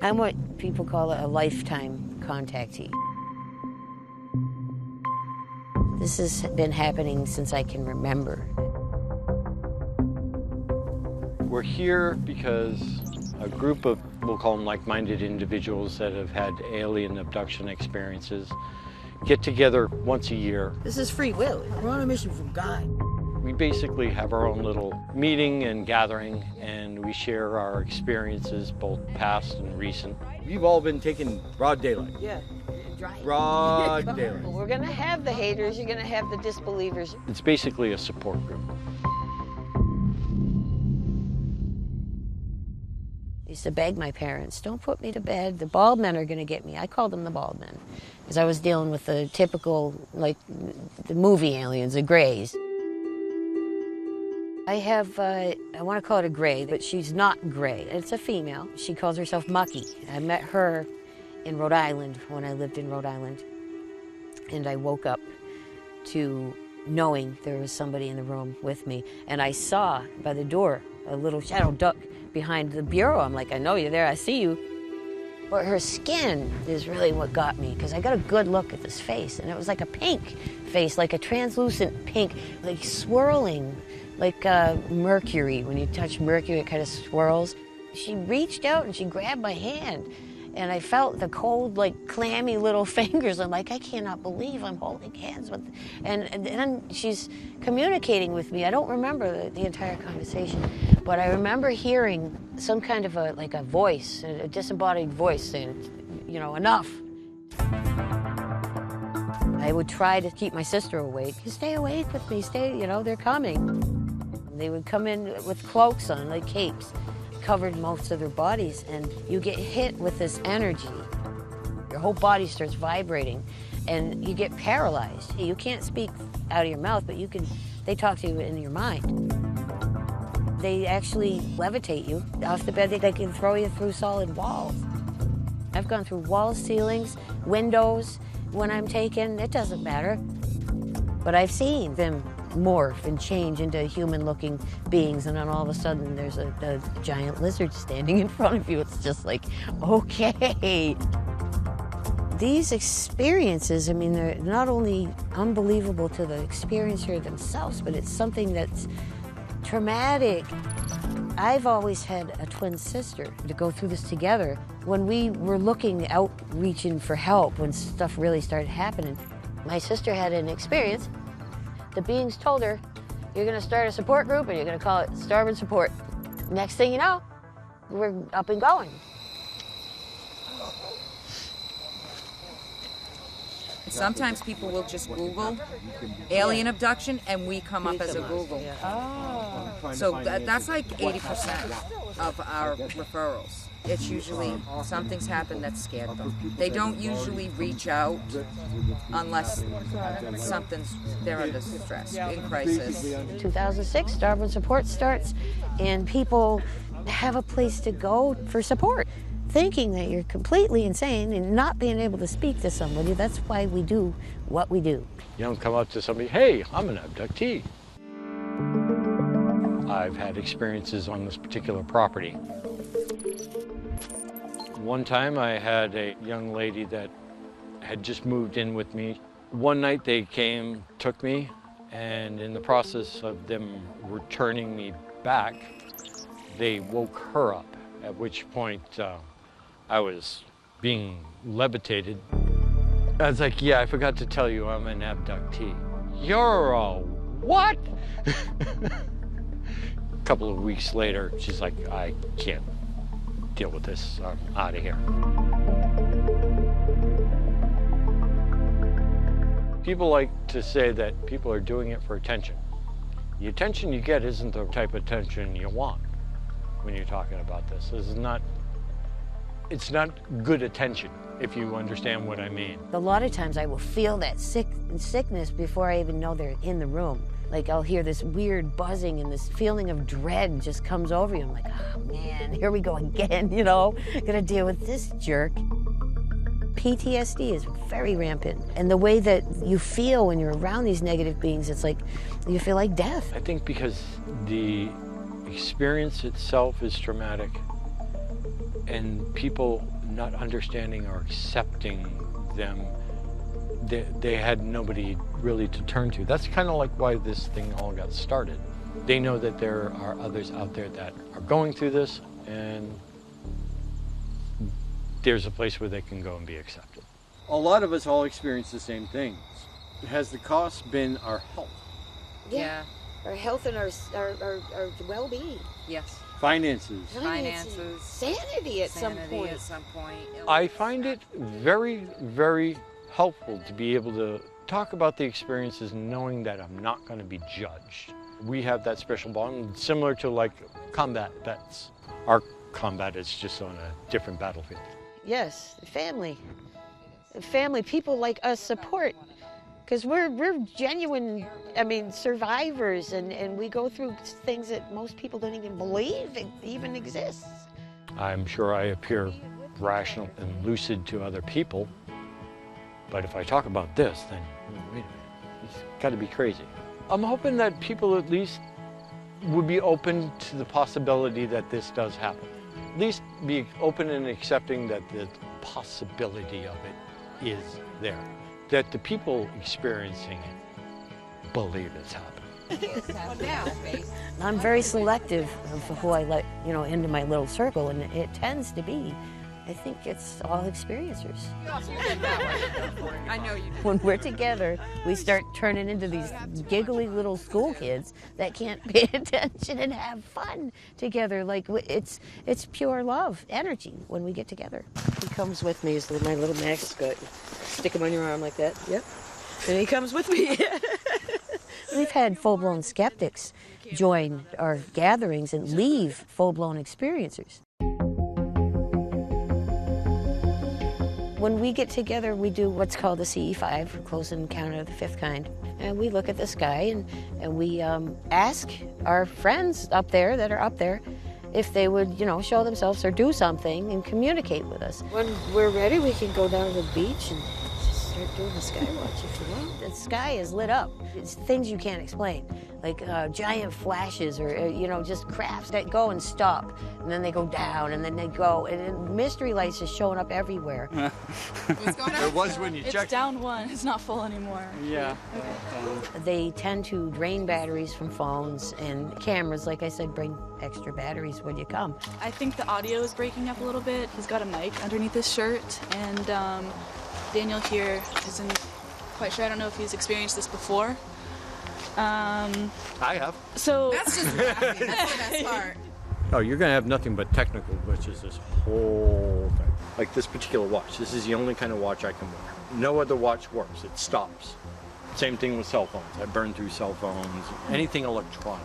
I'm what people call a lifetime contactee. This has been happening since I can remember. We're here because a group of, we'll call them like-minded individuals that have had alien abduction experiences get together once a year. This is free will. We're on a mission from God. We basically have our own little meeting and gathering, and we share our experiences, both past and recent. You've all been taking broad daylight. Yeah. Broad daylight. We're going to have the haters, you're going to have the disbelievers. It's basically a support group. I used to beg my parents, don't put me to bed. The bald men are going to get me. I called them the bald men because I was dealing with the typical, like, the movie aliens, the grays. I have, I want to call it a gray, but she's not gray. It's a female. She calls herself Mucky. I met her in Rhode Island when I lived in Rhode Island. And I woke up to knowing there was somebody in the room with me. And I saw by the door a little shadow duck behind the bureau. I'm like, I know you're there, I see you. But her skin is really what got me, because I got a good look at this face, and it was like a pink face, like a translucent pink, like swirling, like mercury. When you touch mercury, it kind of swirls. She reached out and she grabbed my hand, and I felt the cold, like clammy little fingers. I'm like, I cannot believe I'm holding hands with, and then she's communicating with me. I don't remember the entire conversation, but I remember hearing some kind of a voice, a disembodied voice saying, you know, enough. I would try to keep my sister awake. Stay awake with me, stay, you know, they're coming. They would come in with cloaks on, like capes, covered most of their bodies, and you get hit with this energy. Your whole body starts vibrating, and you get paralyzed. You can't speak out of your mouth, but you can. They talk to you in your mind. They actually levitate you off the bed. They can throw you through solid walls. I've gone through walls, ceilings, windows. When I'm taken, it doesn't matter. But I've seen them morph and change into human-looking beings, and then all of a sudden there's a giant lizard standing in front of you. It's just like, okay. These experiences, I mean, they're not only unbelievable to the experiencer themselves, but it's something that's traumatic. I've always had a twin sister to go through this together. When we were looking out, reaching for help, when stuff really started happening, my sister had an experience. The beings told her, you're going to start a support group and you're going to call it Starborn Support. Next thing you know, we're up and going. Sometimes people will just Google alien abduction and we come up as a Google. Oh. So that's like 80% of our referrals. It's usually something's happened that scared them. They don't usually reach out unless they're under stress, in crisis. 2006, Starborn Support starts, and people have a place to go for support. Thinking that you're completely insane and not being able to speak to somebody, that's why we do what we do. You don't come up to somebody, hey, I'm an abductee. I've had experiences on this particular property. One time I had a young lady that had just moved in with me. One night they came, took me, and in the process of them returning me back, they woke her up, at which point I was being levitated. I was like, yeah, I forgot to tell you I'm an abductee. You're a what? A couple of weeks later, she's like, I can't deal with this, I'm out of here. People like to say that people are doing it for attention. The attention you get isn't the type of attention you want when you're talking about this. It's not good attention, if you understand what I mean. A lot of times I will feel that sickness before I even know they're in the room. Like I'll hear this weird buzzing and this feeling of dread just comes over you. I'm like, oh man, here we go again, you know? Gotta deal with this jerk. PTSD is very rampant. And the way that you feel when you're around these negative beings, it's like, you feel like death. I think because the experience itself is traumatic, and people not understanding or accepting them, they had nobody really to turn to. That's kind of like why this thing all got started. They know that there are others out there that are going through this, and there's a place where they can go and be accepted. A lot of us all experience the same things. Has the cost been our health? Yeah. Our health and our well-being. Yes. Finances. Sanity at some point. I find it very, very helpful to be able to talk about the experiences knowing that I'm not going to be judged. We have that special bond, similar to like combat vets. Our combat is just on a different battlefield. Yes, family. Family, people like us support. Because we're genuine, survivors, and we go through things that most people don't even believe it even exists. I'm sure I appear rational and lucid to other people, but if I talk about this, then wait a minute, it's got to be crazy. I'm hoping that people at least would be open to the possibility that this does happen. At least be open and accepting that the possibility of it is there. That the people experiencing it believe it's happening. I'm very selective of who I let, into my little circle, and it tends to be, I think it's all experiencers. I know you do. When we're together, we start turning into these giggly little school kids that can't pay attention and have fun together. Like, it's pure love, energy when we get together. He comes with me, he's my little mascot. Stick him on your arm like that, yep. And he comes with me. We've had full-blown skeptics join our gatherings and leave full-blown experiencers. When we get together, we do what's called a CE5, Close Encounter of the Fifth Kind. And we look at the sky and we ask our friends up there that are up there if they would, show themselves or do something and communicate with us. When we're ready, we can go down to the beach and just start doing the sky watch if you want. The sky is lit up. It's things you can't explain, like giant flashes or, just crafts that go and stop. And then they go down and then they go. And mystery lights is showing up everywhere. What's going on? It was when you checked. It's down one. It's not full anymore. Yeah. Okay. They tend to drain batteries from phones and cameras. Like I said, bring extra batteries when you come. I think the audio is breaking up a little bit. He's got a mic underneath his shirt, and Daniel here isn't quite sure. I don't know if he's experienced this before. I have. So That's just laughing. That's the best part. Oh, you're going to have nothing but technical glitches this whole thing. Like this particular watch. This is the only kind of watch I can wear. No other watch works. It stops. Same thing with cell phones. I burn through cell phones, anything electronic.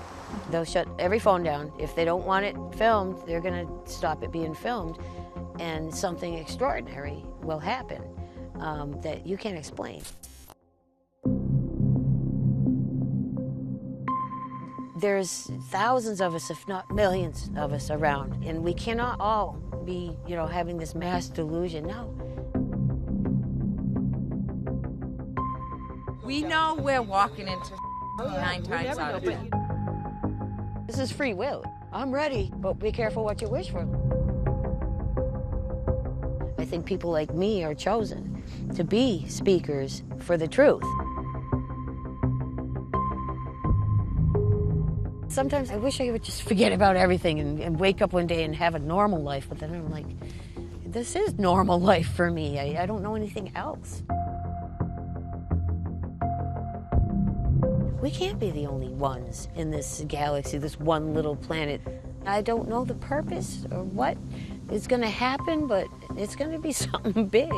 They'll shut every phone down. If they don't want it filmed, they're going to stop it being filmed, and something extraordinary will happen that you can't explain. There's thousands of us, if not millions of us around, and we cannot all be, having this mass delusion. No. We know we're walking into 9 times out of 10. This is free will. I'm ready, but be careful what you wish for. I think people like me are chosen to be speakers for the truth. Sometimes I wish I would just forget about everything and wake up one day and have a normal life, but then I'm like, this is normal life for me. I don't know anything else. We can't be the only ones in this galaxy, this one little planet. I don't know the purpose or what is going to happen, but it's going to be something big.